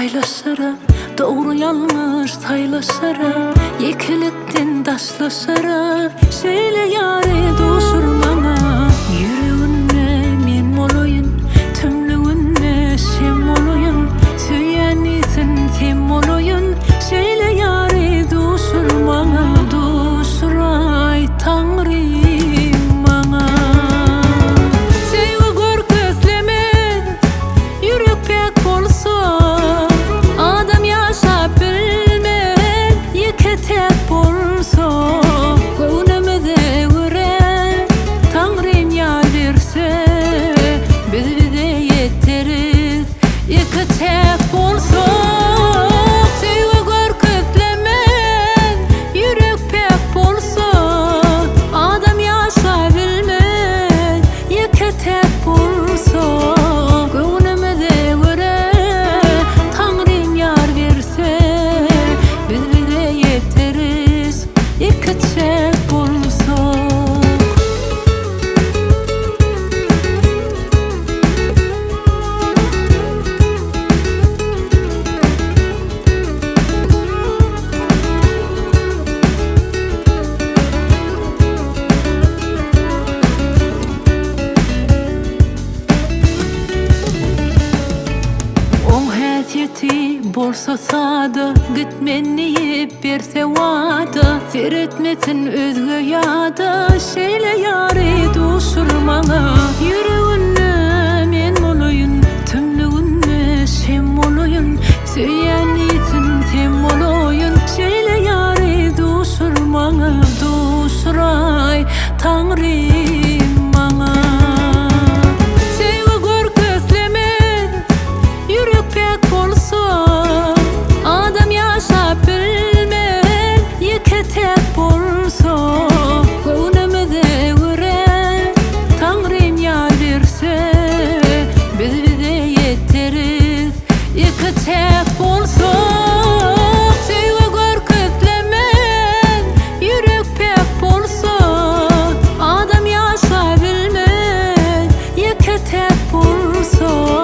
paylaşara, doğru yanlış saylaşara, yekilikten daşlaşara, şeyle yari doşurmana. Yüreğinne men olayın, tümlüğünne şem olayın, süyenisin tem olayın, şeyle yari doşurmana. Doşuray Tanrım bana. Sevgi gör gözlemen, yürek pek bolsa, adam yaşap bilmen, yeke tek bolsa. Gönlümüze göre Tanrım yar verse, biz bize yeteriz, yeke tek bolsa. Sevgi gör gözlemen, yürek pek bolsa, adam yaşap bilmen, yeke tek bolsa. Gönlümüze göre Tanrım yar verse, biz bize yeteriz, yeke tek bolsa. On häsiyeti bolsa sada, gitmeni yip berse vada, seyretmesin özgö yada, şeyle yari doşurmana. Yüreğinne men olayın, tümlüğünne şem olayın, süyenisin tem olayın, şeyle yari doşurmana. Doşuray Tanrım bana. Sevgi gör gözlemen, yürek pek bolsa, adam yaşap bilmen, yeke tek bolsa. Gönlümüze göre Tanrım yar verse, biz bize yeteriz, yeke tek bolsa. Sevgi gör gözlemen, yürek pek bolsa, adam yaşap bilmen, yeke tek bolsa.